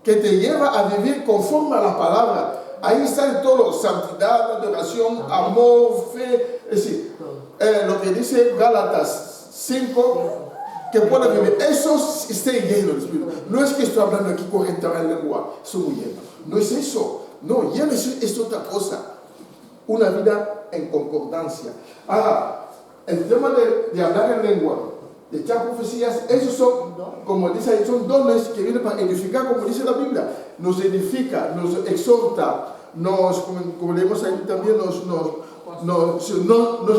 que te lleva a vivir conforme a la palabra. Ahí está todo, santidad, adoración, amor, fe, es decir, lo que dice Gálatas 5, que puede vivir. Eso está lleno del Espíritu. No es que estoy hablando aquí correctamente en lengua, estoy muy lleno. No es eso. No, lleno es otra cosa. Una vida en concordancia. Ahora, el tema de hablar en lengua, de echar profecías, esos son, como dice ahí, son dones que vienen para edificar, como dice la Biblia. Nos edifica, nos exhorta, como leemos ahí también, nos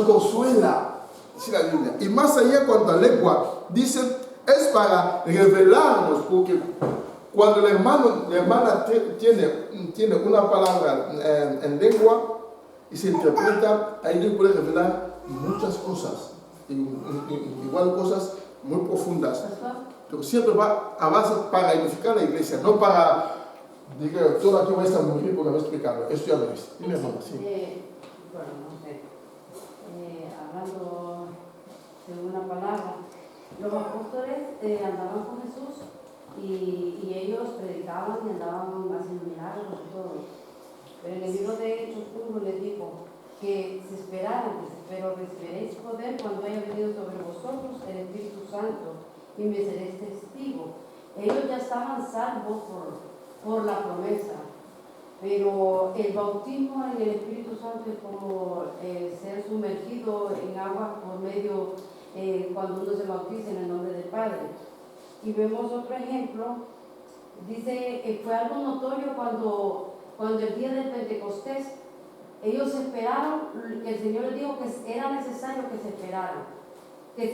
consuela, dice la Biblia. Y más allá, cuando la lengua, dicen, es para revelarnos, porque cuando la hermana tiene una palabra en lengua y se interpreta, ahí le puede revelar muchas cosas, igual cosas muy profundas. Pero siempre va a base para edificar la iglesia, no para decir, todo aquí va a estar muy bien porque me explicado. Esto ya lo viste. Dime, hermano, sí. Bueno, no sé. Hablando de una palabra, los apóstoles andaban con Jesús y ellos predicaban y andaban haciendo milagros y todo. Pero en el libro de Hechos 1 les dijo que se esperaran, pero recibiréis poder cuando haya venido sobre vosotros el Espíritu Santo y me seréis testigo. Ellos ya estaban salvos por la promesa, pero el bautismo en el Espíritu Santo es como ser sumergido en agua por medio, cuando uno se bautiza en el nombre del Padre. Y vemos otro ejemplo, dice que fue algo notorio cuando el día del Pentecostés, ellos esperaron, que el Señor les dijo que era necesario que se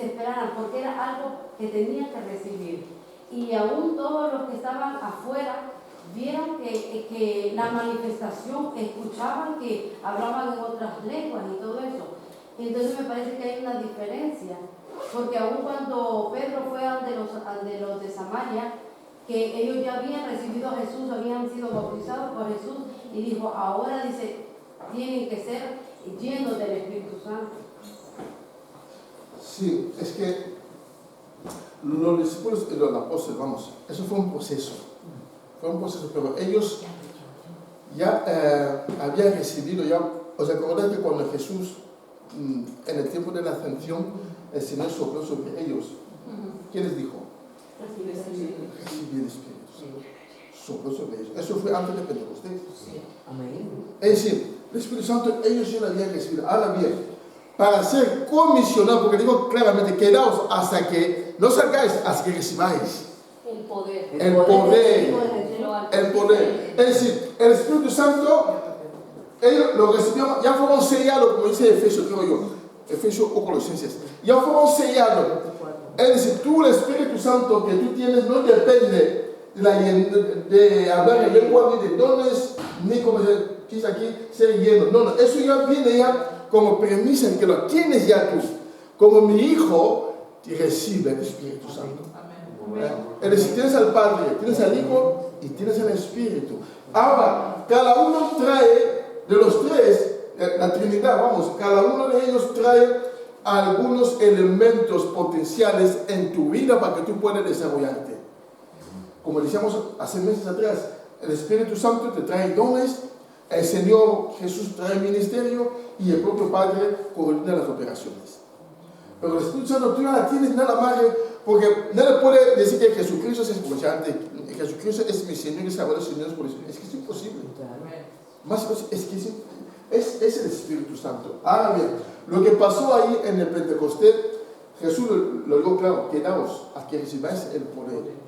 esperaran, porque era algo que tenían que recibir. Y aún todos los que estaban afuera vieron que la manifestación, escuchaban que hablaban en otras lenguas y todo eso. Entonces me parece que hay una diferencia, porque aún cuando Pedro fue ante los de Samaria, que ellos ya habían recibido a Jesús, habían sido bautizados por Jesús, y dijo, ahora dice, tienen que ser llenos del Espíritu Santo. Sí, es que los discípulos y los apóstoles, vamos, eso fue un proceso. Pero ellos ya habían recibido, os acordáis que cuando Jesús, en el tiempo de la ascensión, el Señor sopló sobre ellos. ¿Qué les dijo? Recibí el Espíritu. Sopló sobre ellos. Eso fue antes de Pentecostés. Es decir, el Espíritu Santo ellos ya lo habían recibido. Ahora bien, para ser comisionados, porque digo claramente, quedaos hasta que, no salgáis hasta que recibáis. El poder. Es decir, el Espíritu Santo, ellos lo recibieron, ya fueron sellados, como dice Efesios, creo yo, Efesios o Colosenses, ya fueron sellados. Es decir, tú, el Espíritu Santo que tú tienes, no depende de hablar en lengua, ni de dones, ni como dice aquí, ser lleno. No, eso ya viene ya como premisa en que lo tienes ya tú. Como mi hijo, recibe el Espíritu Santo. Es decir, tienes al Padre, tienes al Hijo y tienes al Espíritu. Ahora, cada uno trae, de los tres, la Trinidad, vamos, cada uno de ellos trae algunos elementos potenciales en tu vida para que tú puedas desarrollarte. Como decíamos hace meses atrás, el Espíritu Santo te trae dones, el Señor Jesús trae ministerio y el propio Padre coordina las operaciones. Pero el Espíritu Santo tú no la tienes nada más, porque nadie puede decir que Jesucristo es escuchante, Jesucristo es mi Señor y Salvador, Señor, es que es imposible. Más es que es el Espíritu Santo. Ahora bien, lo que pasó ahí en el Pentecostés, Jesús lo dijo claro, quedaos a que recibáis el poder.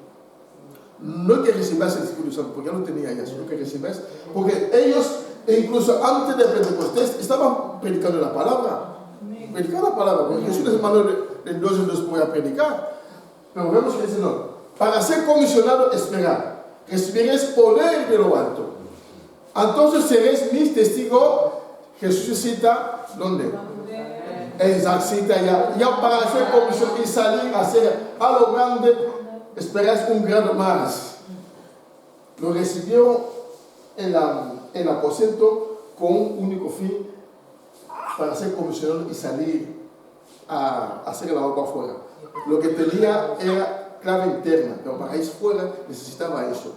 No que recibáis el Espíritu Santo, porque ya lo tenía ya, sino que recibáis, porque ellos, incluso antes del Pentecostés, estaban predicando la palabra. Predicar la palabra, porque Jesús les mandó de dos en dos podía predicar. Pero vemos que dice no, para ser comisionado, esperar, recibiréis poder de lo alto. Entonces seréis mis testigos. Jesús cita, ¿dónde? Exacto, cita ya para ser comisionado y salir a hacer a lo grande, esperáis un grado más. Lo recibieron en el aposento con un único fin, para ser comisionado y salir a hacer la obra afuera. Lo que tenía era clave interna, pero para ir fuera necesitaba eso.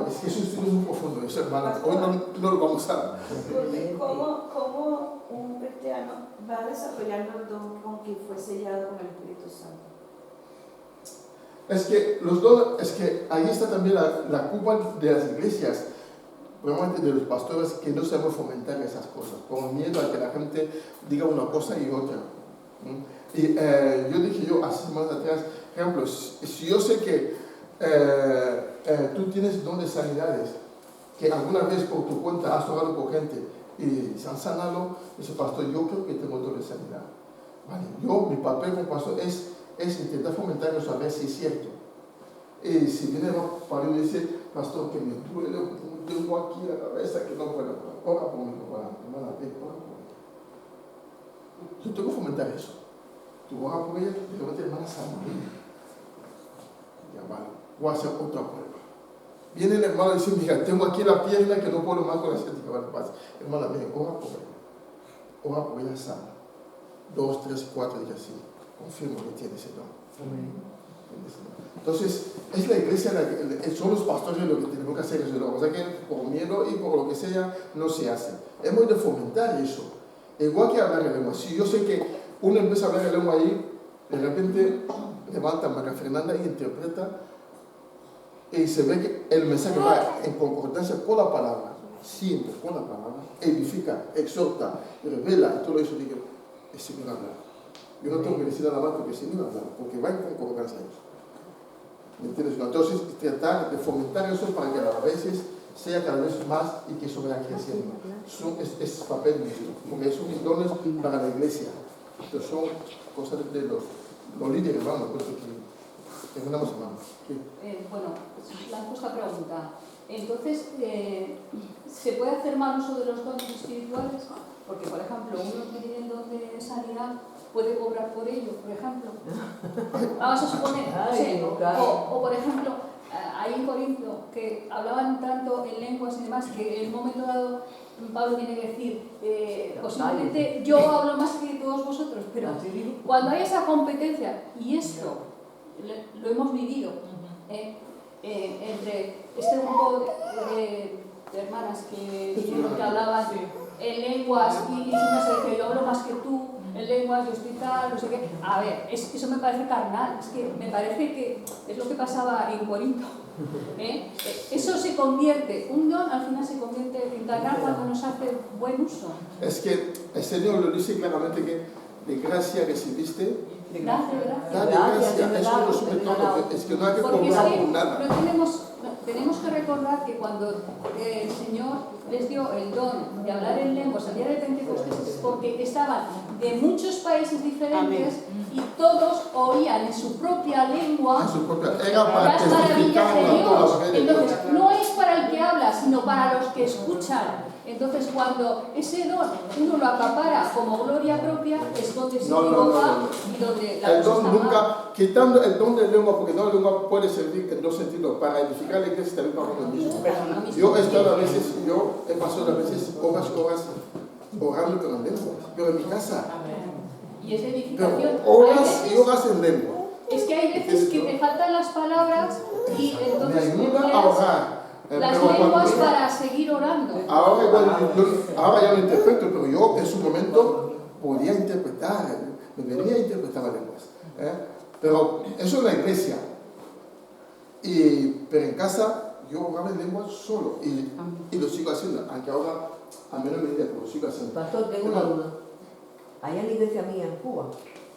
Es que es un estudio muy profundo, eso, hermana. Hoy no lo vamos a... Porque ¿cómo un cristiano va a desarrollar los dones con quien fue sellado con el Espíritu Santo? Es que los dones, es que ahí está también la culpa de las iglesias, probablemente de los pastores, que no sabemos fomentar esas cosas, por miedo a que la gente diga una cosa y otra. Y yo dije hace semanas atrás, ejemplo, si yo sé que tú tienes don de sanidades, que alguna vez por tu cuenta has orado por gente y se han sanado, dice pastor, yo creo que tengo don de sanidad. Vale, mi papel como pastor es intentar fomentar eso a ver si es cierto. Y si viene para mí y dice, pastor, que me duele, tengo aquí la cabeza que no puedo, ora por mí, hermana, ora por mí. Yo tengo que fomentar eso. Tú oras por ella, de repente hermana sana. Ya vale, voy a hacer otra prueba. Viene el hermano y dice, mira, tengo aquí la pierna que no puedo más con la ciática. Vale, pasa. Hermana, ven, ora por ella. Ora por ella sana. 2, 3, 4 días así. Confirmo que tiene ese don. Entonces, es la iglesia, son los pastores lo que tenemos que hacer. Eso, o sea que por miedo y por lo que sea, no se hace. Hemos de fomentar eso. Igual que hablar en lengua. Si yo sé que uno empieza a hablar en lengua ahí, de repente levanta a María Fernanda y interpreta, y se ve que el mensaje va en concordancia con la palabra, siempre con la palabra, edifica, exhorta, revela, y todo eso. Digo, es Señor hablar. Yo no tengo que decir nada más porque es Señor hablar, porque va en concordancia eso. ¿Me entiendes? Entonces, tratar de fomentar eso para que a veces sea cada vez más y que eso vaya creciendo. Es papel mío, porque son mis dones para la iglesia. Entonces son cosas de los líderes, vamos, que tenemos hermanos. Bueno, lanzo esta pregunta. Entonces, ¿se puede hacer mal uso de los dones espirituales? Porque, por ejemplo, uno que tiene el don de sanidad puede cobrar por ello, por ejemplo. Vamos a suponer, o por ejemplo, ahí en Corinto, que hablaban tanto en lenguas y demás, que en un momento dado Pablo tiene que decir, posiblemente yo hablo más que todos vosotros, pero cuando hay esa competencia, y esto lo hemos vivido entre este grupo de hermanas que hablaban en lenguas y una se decía, yo hablo más que tú, en lenguas, yo estoy tal, no sé qué. A ver, eso me parece carnal, es que me parece que es lo que pasaba en Corinto. Eso se convierte, un don al final se convierte en carnal cuando nos hace buen uso. Es que el Señor lo dice claramente que de gracia recibiste. Gracias. Eso no sube todo, es que no hay que cobrar por nada. Tenemos que recordar que cuando el Señor les dio el don de hablar en lenguas el día de Pentecostés es porque estaban de muchos países diferentes. Y todos oían en su propia lengua las maravillas de Dios. Entonces, no es para el que habla, sino para los que escuchan. Entonces, cuando ese don uno lo acapara como gloria propia, es donde se equivoca y donde la el don cosa nunca, mal. quitando el don de lengua, porque el don de lengua puede servir en dos sentidos, para edificar la iglesia y también para uno mismo. Yo he estado a veces, he pasado a veces horas orando con la lengua, pero en mi casa. Y es de edificación. Pero horas y horas en lengua. Es que hay veces que te faltan las palabras y entonces me ayuda a orar. Las lenguas para seguir orando. Ahora ya lo interpreto, pero yo en su momento podía interpretar, me venía a interpretar las lenguas. Pero eso es la iglesia. Pero en casa yo oraba en lenguas solo y lo sigo haciendo, aunque ahora a menos medida, pero lo sigo haciendo. Pastor, tengo una duda. Allá en la iglesia mía, en Cuba,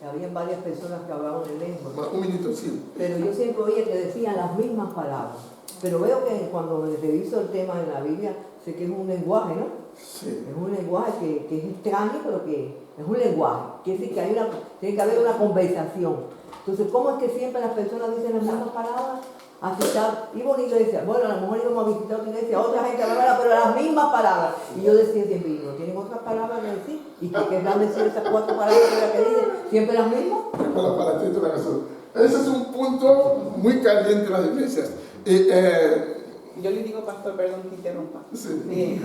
habían varias personas que hablaban en lenguas. Un minuto, sí. Pero yo siempre oía que decían las mismas palabras. Pero veo que cuando reviso el tema en la Biblia, sé que es un lenguaje, ¿no? Sí. Es un lenguaje que es extraño, pero que es un lenguaje. Quiere decir que tiene que haber una conversación. Entonces, ¿cómo es que siempre las personas dicen las mismas palabras? Así está, iba a una iglesia, bueno, a lo mejor íbamos a visitar otra iglesia, otra gente hablaba, pero las mismas palabras. Y yo decía siempre, ¿no tienen otras palabras que decir? ¿Y qué querrán decir esas 4 palabras que dicen? ¿Siempre las mismas? Ese es un punto muy caliente en las iglesias. Yo le digo, pastor, perdón que interrumpa. Sí.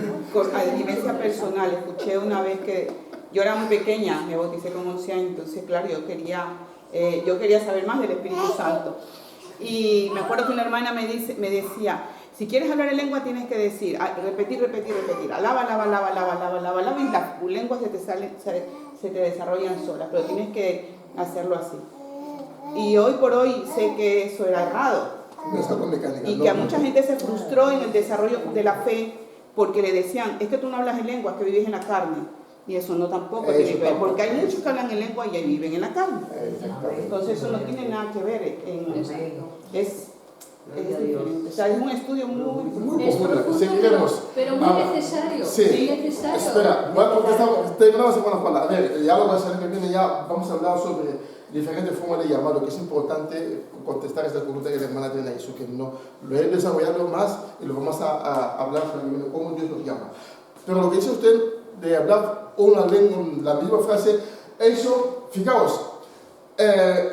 A vivencia personal, escuché una vez que yo era muy pequeña, me bauticé con 11 años, entonces claro, yo quería saber más del Espíritu Santo. Y me acuerdo que una hermana me decía, si quieres hablar en lengua tienes que decir, repetir, alaba, y las lenguas se te desarrollan solas, pero tienes que hacerlo así. Y hoy por hoy sé que eso era errado. No es algo mecánico. Y que a mucha gente se frustró en el desarrollo de la fe porque le decían, es que tú no hablas en lenguas, que vives en la carne. Y eso no tampoco tiene que ver, porque hay muchos que hablan en lengua y ahí viven en la carne. Entonces eso no tiene nada que ver. Es diferente. O sea, es un estudio muy Es profundo. profundo, Seguiremos. pero muy necesario. Sí. Muy necesario. Espera, voy a contestar, terminamos con la palabra. A ver, ya lo va a salir que viene, ya vamos a hablar sobre diferentes formas de llamado, que es importante contestar esta pregunta que la hermana tiene ahí, que no lo he desarrollado más y lo vamos a hablar sobre cómo Dios nos llama. Pero lo que dice usted de hablar una lengua, la misma frase, eso, fijaos,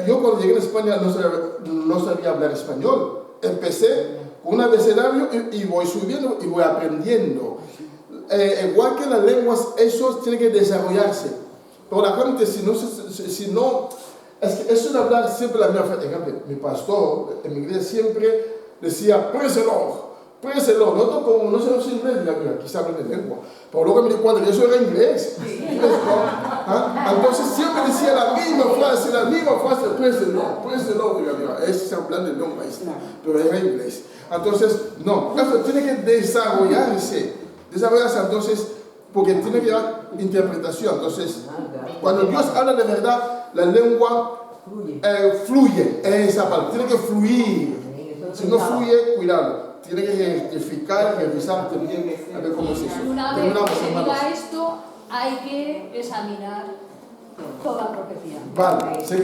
yo cuando llegué a España no sabía hablar español. Empecé con un abecedario y voy subiendo y voy aprendiendo. Igual que las lenguas, eso tiene que desarrollarse. Pero la gente, si no es que eso de hablar siempre la misma frase. Mi pastor en mi iglesia siempre decía, préselo. Nosotros como no sabemos inglés, mira, aquí se habla de lengua. Pero luego me di cuenta que eso era inglés. Entonces siempre decía la misma frase, préselo. Mira, ese es un plan de lengua, pero era inglés. Entonces, no, eso tiene que desarrollarse. Entonces, porque tiene que dar interpretación. Entonces, cuando Dios habla de verdad, la lengua fluye. Esa palabra, tiene que fluir. Si no fluye, cuidado. Tiene que identificar, revisar también, a ver cómo es eso. Una vez que se diga esto, hay que examinar toda la profecía. Vale, seguimos.